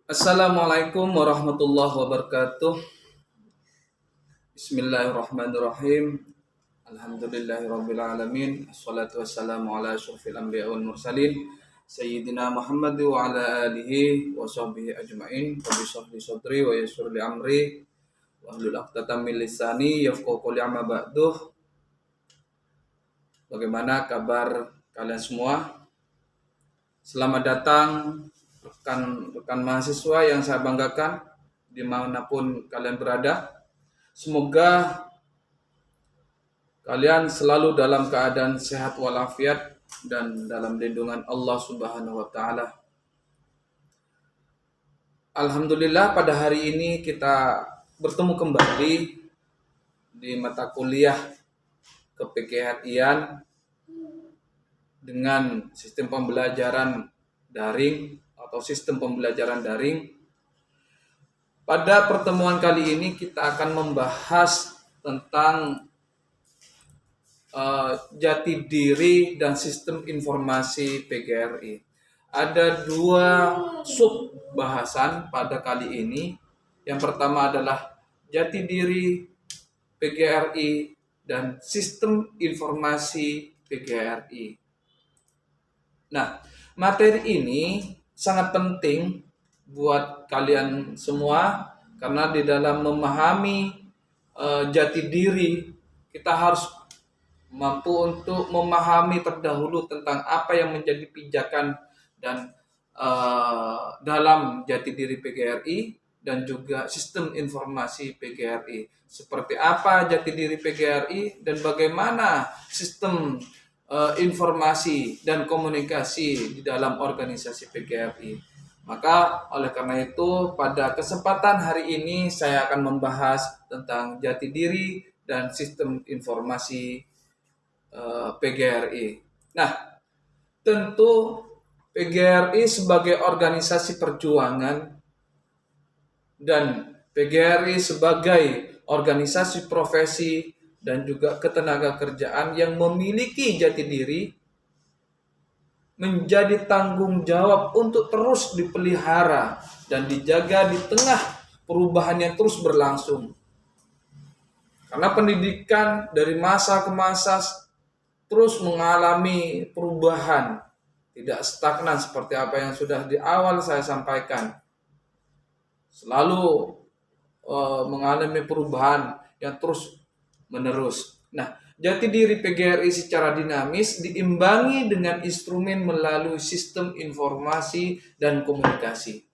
Assalamualaikum warahmatullahi wabarakatuh. Bismillahirrahmanirrahim. Alhamdulillahirabbil alamin. Assalatu wassalamu ala asyrofil anbiya wal mursalin sayyidina Muhammad wa ala alihi wa sahbihi ajmain. Rabbi shrah li sadri wa yassir li amri wa hlul 'uqdatam min lisani yafqahu qawli amma ba'du. Bagaimana kabar kalian semua? Selamat datang rekan mahasiswa yang saya banggakan dimanapun kalian berada. Semoga kalian selalu dalam keadaan sehat walafiat dan dalam lindungan Allah Subhanahu wa taala. Alhamdulillah pada hari ini kita bertemu kembali di mata kuliah ke-PGRI-an dengan sistem pembelajaran daring atau sistem pembelajaran daring. Pada pertemuan kali ini kita akan membahas tentang jati diri dan sistem informasi PGRI. Ada dua sub bahasan pada kali ini. Yang pertama adalah jati diri PGRI dan sistem informasi PGRI. Nah, materi ini sangat penting buat kalian semua karena di dalam memahami jati diri kita harus mampu untuk memahami terdahulu tentang apa yang menjadi pijakan dan dalam jati diri PGRI dan juga sistem informasi PGRI. Seperti apa jati diri PGRI dan bagaimana sistem informasi dan komunikasi di dalam organisasi PGRI. Maka oleh karena itu pada kesempatan hari ini saya akan membahas tentang jati diri dan sistem informasi PGRI. Nah, tentu PGRI sebagai organisasi perjuangan dan PGRI sebagai organisasi profesi dan juga ketenaga kerjaan yang memiliki jati diri menjadi tanggung jawab untuk terus dipelihara dan dijaga di tengah perubahan yang terus berlangsung. Karena pendidikan dari masa ke masa terus mengalami perubahan, tidak stagnan seperti apa yang sudah di awal saya sampaikan. Selalu mengalami perubahan yang terus menerus. Nah, jati diri PGRI secara dinamis diimbangi dengan instrumen melalui sistem informasi dan komunikasi.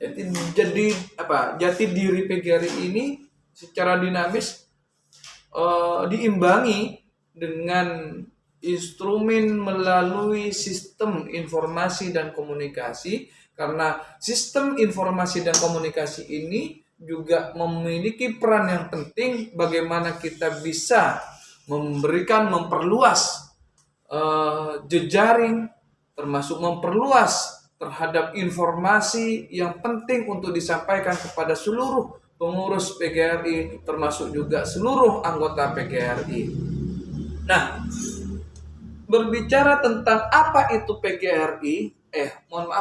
Jati diri PGRI ini secara dinamis diimbangi dengan instrumen melalui sistem informasi dan komunikasi karena sistem informasi dan komunikasi ini juga memiliki peran yang penting bagaimana kita bisa memperluas jejaring termasuk memperluas terhadap informasi yang penting untuk disampaikan kepada seluruh pengurus PGRI termasuk juga seluruh anggota PGRI. Nah, berbicara tentang apa itu PGRI,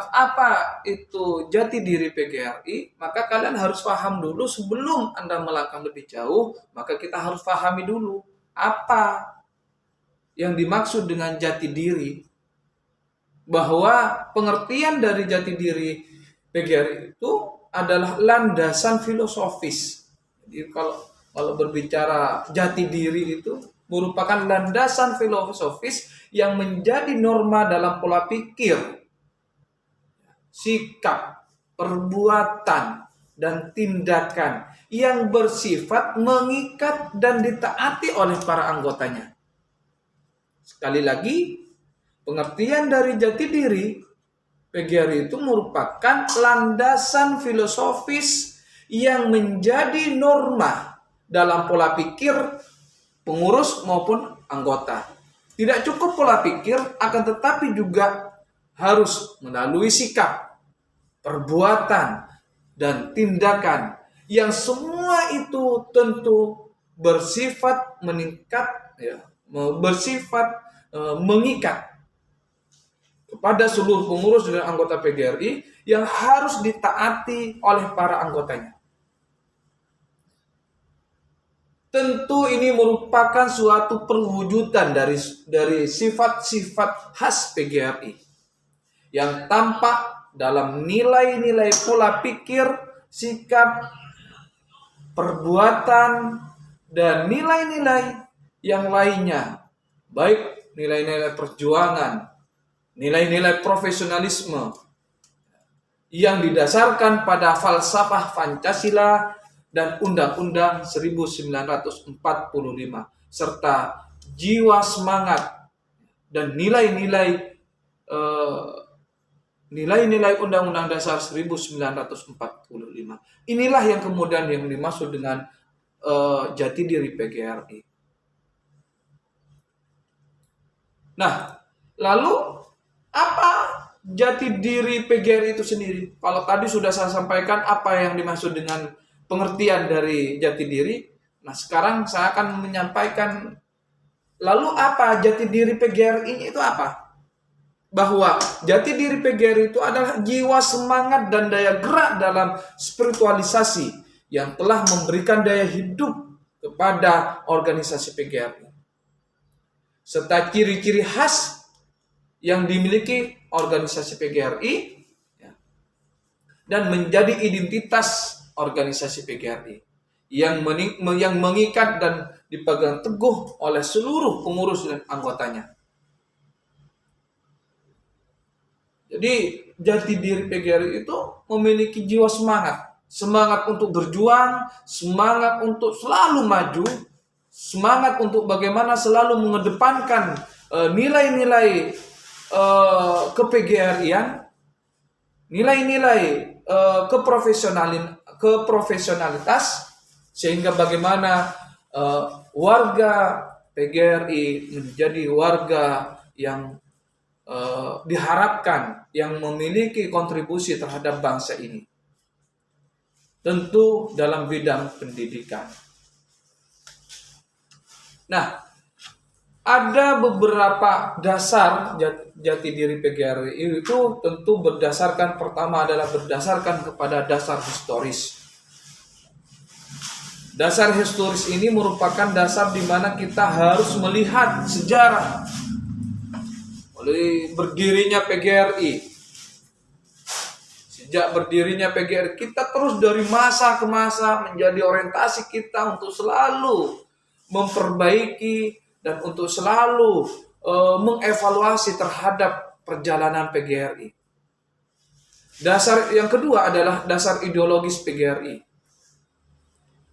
apa itu jati diri PGRI, maka kalian harus paham dulu sebelum Anda melangkah lebih jauh, maka kita harus pahami dulu apa yang dimaksud dengan jati diri. Bahwa pengertian dari jati diri PGRI itu adalah landasan filosofis. Jadi kalau berbicara jati diri itu merupakan landasan filosofis yang menjadi norma dalam pola pikir, sikap, perbuatan, dan tindakan yang bersifat mengikat dan ditaati oleh para anggotanya. Sekali lagi, pengertian dari jati diri PGRI itu merupakan landasan filosofis yang menjadi norma dalam pola pikir pengurus maupun anggota. Tidak cukup pola pikir, akan tetapi juga harus melalui sikap, perbuatan, dan tindakan yang semua itu tentu bersifat meningkat, bersifat mengikat kepada seluruh pengurus dan anggota PGRI yang harus ditaati oleh para anggotanya. Tentu ini merupakan suatu perwujudan dari sifat-sifat khas PGRI yang tampak dalam nilai-nilai pola pikir, sikap, perbuatan, dan nilai-nilai yang lainnya, baik nilai-nilai perjuangan, nilai-nilai profesionalisme yang didasarkan pada falsafah Pancasila dan Undang-Undang 1945 serta jiwa semangat dan nilai-nilai Undang-Undang Dasar 1945. Inilah yang kemudian yang dimaksud dengan jati diri PGRI. Nah, lalu apa jati diri PGRI itu sendiri? Kalau tadi sudah saya sampaikan apa yang dimaksud dengan pengertian dari jati diri. Nah, sekarang saya akan menyampaikan lalu apa jati diri PGRI itu apa? Bahwa jati diri PGRI itu adalah jiwa semangat dan daya gerak dalam spiritualisasi yang telah memberikan daya hidup kepada organisasi PGRI. Serta ciri-ciri khas yang dimiliki organisasi PGRI dan menjadi identitas organisasi PGRI yang mengikat dan dipegang teguh oleh seluruh pengurus dan anggotanya. Jadi jati diri PGRI itu memiliki jiwa semangat untuk berjuang, semangat untuk selalu maju, semangat untuk bagaimana selalu mengedepankan nilai-nilai ke-PGRI-an, nilai-nilai keprofesionalitas, sehingga bagaimana warga PGRI menjadi warga yang diharapkan yang memiliki kontribusi terhadap bangsa ini. Tentu dalam bidang pendidikan. Nah, ada beberapa dasar jati diri PGRI itu tentu berdasarkan, pertama adalah berdasarkan kepada dasar historis. Dasar historis ini merupakan dasar di mana kita harus melihat sejarah mulai berdirinya PGRI. Sejak berdirinya PGRI, kita terus dari masa ke masa menjadi orientasi kita untuk selalu memperbaiki dan untuk selalu mengevaluasi terhadap perjalanan PGRI. Dasar yang kedua adalah dasar ideologis PGRI.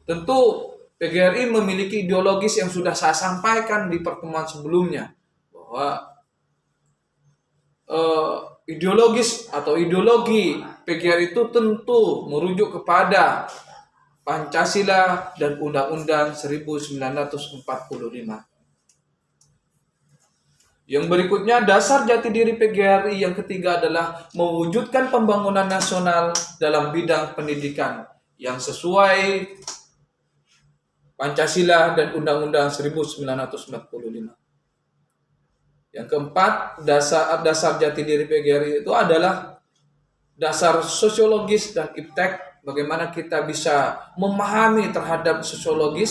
Tentu PGRI memiliki ideologis yang sudah saya sampaikan di pertemuan sebelumnya, bahwa ideologis atau ideologi PGRI itu tentu merujuk kepada Pancasila dan Undang-Undang 1945. Yang berikutnya, dasar jati diri PGRI yang ketiga adalah mewujudkan pembangunan nasional dalam bidang pendidikan yang sesuai Pancasila dan Undang-Undang 1945. Yang keempat, dasar jati diri PGRI itu adalah dasar sosiologis dan iptek, bagaimana kita bisa memahami terhadap sosial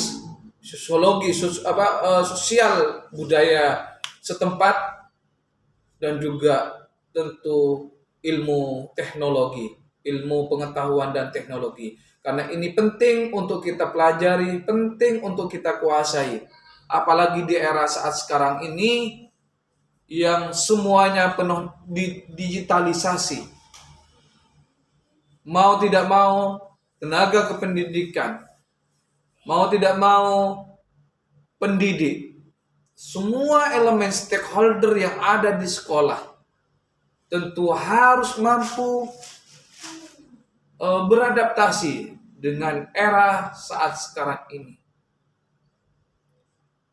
budaya setempat, dan juga tentu ilmu teknologi, ilmu pengetahuan dan teknologi. Karena ini penting untuk kita pelajari, penting untuk kita kuasai. Apalagi di era saat sekarang ini yang semuanya penuh digitalisasi. Mau tidak mau, tenaga kependidikan, mau tidak mau, pendidik, semua elemen stakeholder yang ada di sekolah tentu harus mampu beradaptasi dengan era saat sekarang ini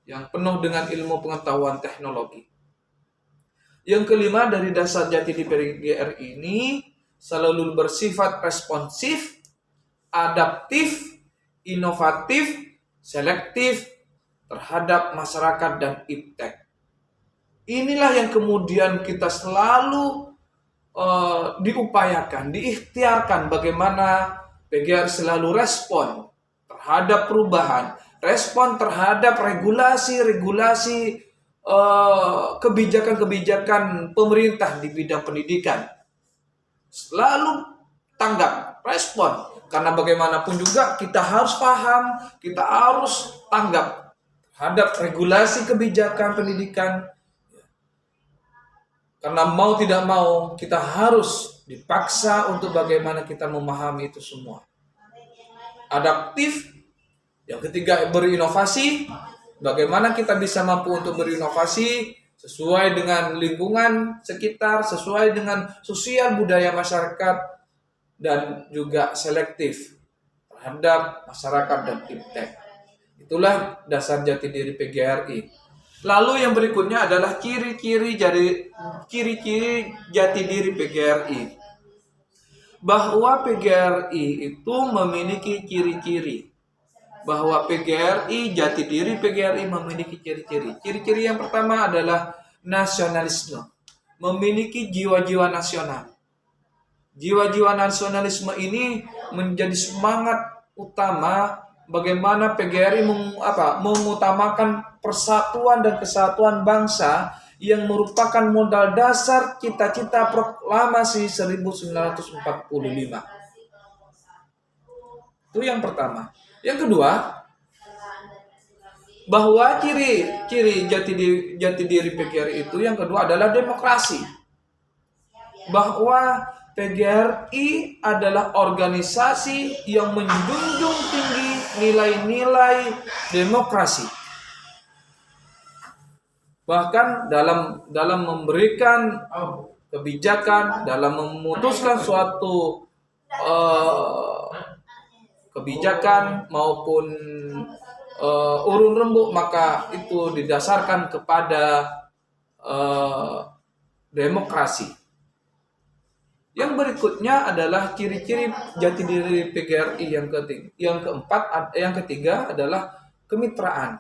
yang penuh dengan ilmu pengetahuan teknologi. Yang kelima, dari dasar jati diri PGRI ini selalu bersifat responsif, adaptif, inovatif, selektif terhadap masyarakat dan iptek. Inilah yang kemudian kita selalu diupayakan, diikhtiarkan bagaimana PGRI selalu respon terhadap perubahan, respon terhadap regulasi-regulasi kebijakan-kebijakan pemerintah di bidang pendidikan. Selalu tanggap, respon. Karena bagaimanapun juga kita harus paham, kita harus tanggap terhadap regulasi kebijakan pendidikan. Karena mau tidak mau kita harus dipaksa untuk bagaimana kita memahami itu semua. Adaptif, yang ketiga berinovasi. Bagaimana kita bisa mampu untuk berinovasi sesuai dengan lingkungan sekitar, sesuai dengan sosial budaya masyarakat, dan juga selektif terhadap masyarakat dan iptek. Itulah dasar jati diri PGRI. Lalu yang berikutnya adalah ciri-ciri jati diri PGRI. Bahwa PGRI itu memiliki ciri-ciri. Bahwa jati diri PGRI memiliki ciri-ciri. Ciri-ciri yang pertama adalah nasionalisme. Memiliki jiwa-jiwa nasional. Jiwa-jiwa nasionalisme ini menjadi semangat utama bagaimana PGRI mengutamakan persatuan dan kesatuan bangsa yang merupakan modal dasar cita-cita proklamasi 1945. Itu yang pertama. Yang kedua, bahwa ciri jati diri PGRI itu yang kedua adalah demokrasi. Bahwa PGRI adalah organisasi yang menjunjung tinggi nilai-nilai demokrasi. Bahkan dalam memberikan kebijakan, dalam memutuskan suatu kebijakan maupun urun rembuk, maka itu didasarkan kepada demokrasi. Yang berikutnya adalah ciri-ciri jati diri PGRI yang ketiga adalah kemitraan.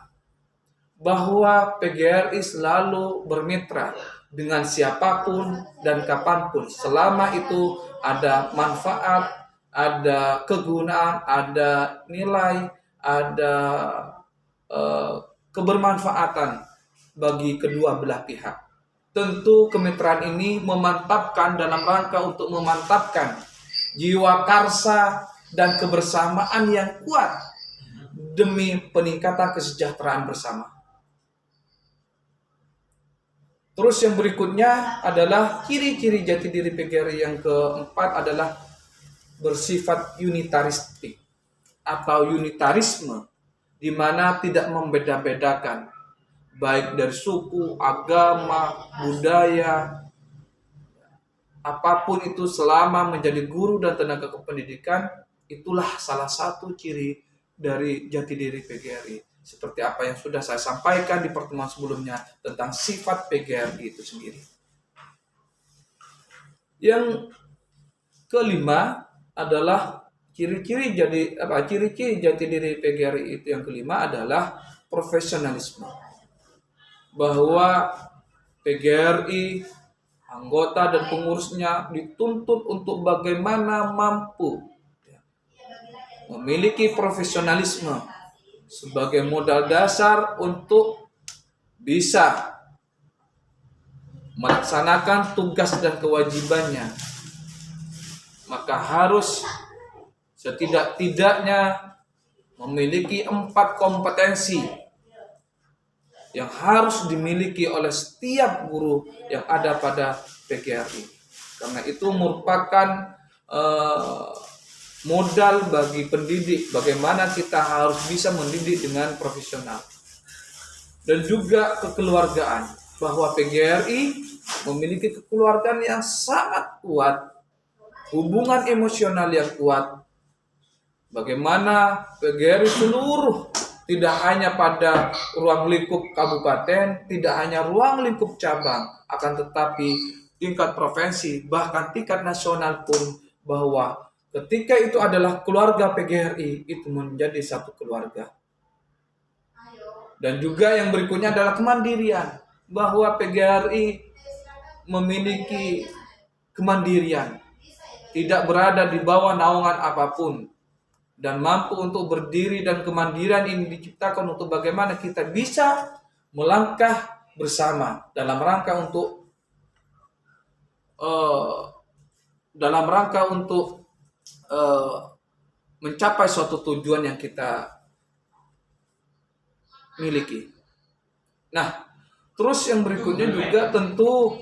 Bahwa PGRI selalu bermitra dengan siapapun dan kapanpun selama itu ada manfaat, ada kegunaan, ada nilai, ada kebermanfaatan bagi kedua belah pihak. Tentu kemitraan ini memantapkan dalam rangka untuk memantapkan jiwa karsa dan kebersamaan yang kuat demi peningkatan kesejahteraan bersama. Terus yang berikutnya adalah ciri-ciri jati diri PGRI yang keempat adalah bersifat unitaristik atau unitarisme, di mana tidak membeda-bedakan baik dari suku, agama, budaya, apapun itu selama menjadi guru dan tenaga kependidikan. Itulah salah satu ciri dari jati diri PGRI. Seperti apa yang sudah saya sampaikan di pertemuan sebelumnya tentang sifat PGRI itu sendiri. Yang kelima adalah ciri-ciri jati diri PGRI itu yang kelima adalah profesionalisme. Bahwa PGRI, anggota dan pengurusnya dituntut untuk bagaimana mampu memiliki profesionalisme sebagai modal dasar untuk bisa melaksanakan tugas dan kewajibannya. Maka harus setidak-tidaknya memiliki 4 kompetensi yang harus dimiliki oleh setiap guru yang ada pada PGRI. Karena itu merupakan modal bagi pendidik, bagaimana kita harus bisa mendidik dengan profesional. Dan juga kekeluargaan, bahwa PGRI memiliki kekeluargaan yang sangat kuat, hubungan emosional yang kuat. Bagaimana PGRI seluruh, tidak hanya pada ruang lingkup kabupaten, tidak hanya ruang lingkup cabang, akan tetapi tingkat provinsi, bahkan tingkat nasional pun, bahwa ketika itu adalah keluarga PGRI, itu menjadi satu keluarga. Dan juga yang berikutnya adalah kemandirian. bahwa PGRI memiliki kemandirian, tidak berada di bawah naungan apapun, dan mampu untuk berdiri, dan kemandirian ini diciptakan untuk bagaimana kita bisa melangkah bersama dalam rangka untuk mencapai suatu tujuan yang kita miliki. Nah, terus yang berikutnya juga tentu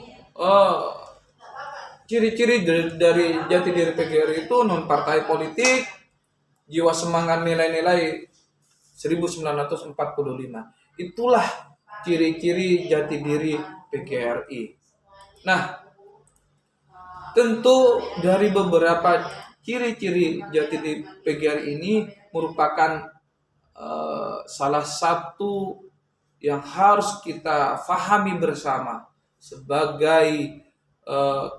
ciri-ciri dari jati diri PGRI itu non partai politik, jiwa semangat, nilai-nilai 1945. Itulah ciri-ciri jati diri PGRI. Nah, tentu dari beberapa ciri-ciri jati diri PGRI ini merupakan salah satu yang harus kita fahami bersama sebagai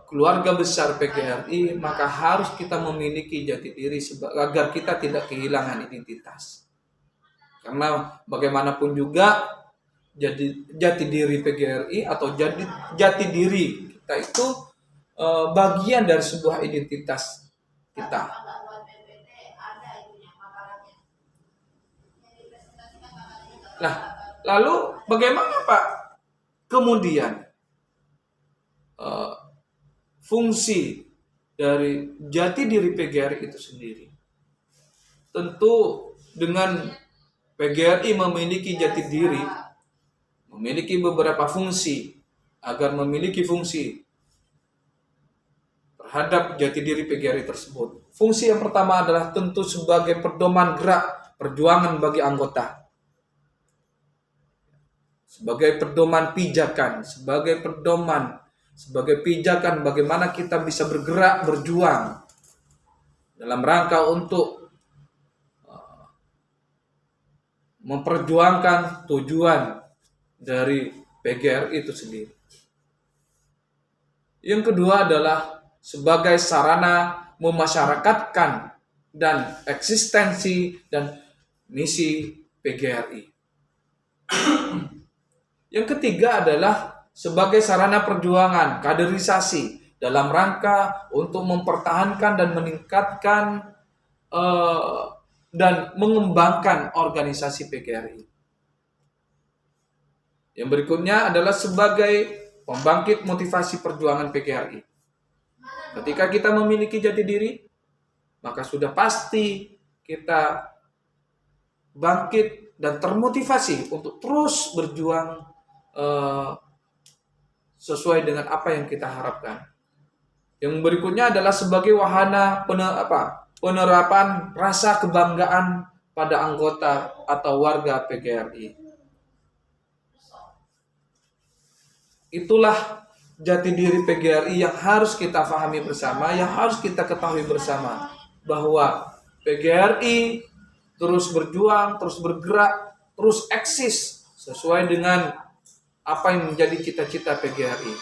keluarga besar PGRI, maka harus kita memiliki jati diri agar kita tidak kehilangan identitas. Karena bagaimanapun juga jati diri PGRI atau jati diri kita itu bagian dari sebuah identitas kita. Nah, lalu bagaimana Pak kemudian fungsi dari jati diri PGRI itu sendiri? Tentu dengan PGRI memiliki jati diri, memiliki beberapa fungsi. Agar memiliki fungsi terhadap jati diri PGRI tersebut, fungsi yang pertama adalah tentu sebagai pedoman gerak perjuangan bagi anggota, sebagai pedoman pijakan, sebagai pijakan bagaimana kita bisa bergerak berjuang dalam rangka untuk memperjuangkan tujuan dari PGRI itu sendiri. Yang kedua adalah sebagai sarana memasyarakatkan dan eksistensi dan misi PGRI. Yang ketiga adalah sebagai sarana perjuangan kaderisasi dalam rangka untuk mempertahankan dan meningkatkan dan mengembangkan organisasi PGRI. Yang berikutnya adalah sebagai pembangkit motivasi perjuangan PGRI. Ketika kita memiliki jati diri, maka sudah pasti kita bangkit dan termotivasi untuk terus berjuang sesuai dengan apa yang kita harapkan. Yang berikutnya adalah sebagai wahana penerapan rasa kebanggaan pada anggota atau warga PGRI. Itulah jati diri PGRI yang harus kita pahami bersama, yang harus kita ketahui bersama, bahwa PGRI terus berjuang, terus bergerak, terus eksis sesuai dengan apa yang menjadi cita-cita PGRI.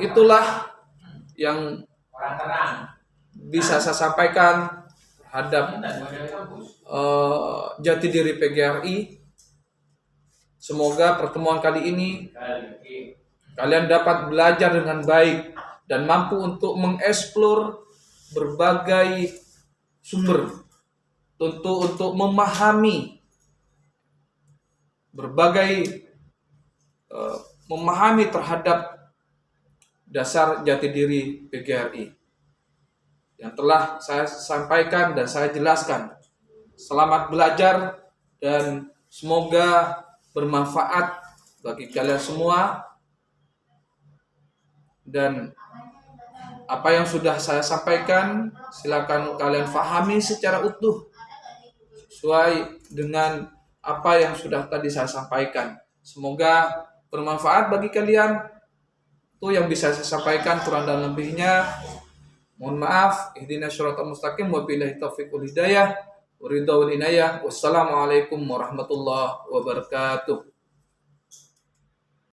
Itulah yang bisa saya sampaikan terhadap jati diri PGRI. Semoga pertemuan kali ini kalian dapat belajar dengan baik dan mampu untuk mengeksplor berbagai sumber, tentu untuk memahami memahami terhadap dasar jati diri PGRI yang telah saya sampaikan dan saya jelaskan. Selamat belajar dan semoga bermanfaat bagi kalian semua, dan apa yang sudah saya sampaikan silakan kalian pahami secara utuh sesuai dengan apa yang sudah tadi saya sampaikan. Semoga bermanfaat bagi kalian. Itu yang bisa saya sampaikan, kurang dan lebihnya mohon maaf. Ihdinas siratal mustaqim, wabillahi taufiq wal hidayah. Wassalamualaikum warahmatullahi wabarakatuh.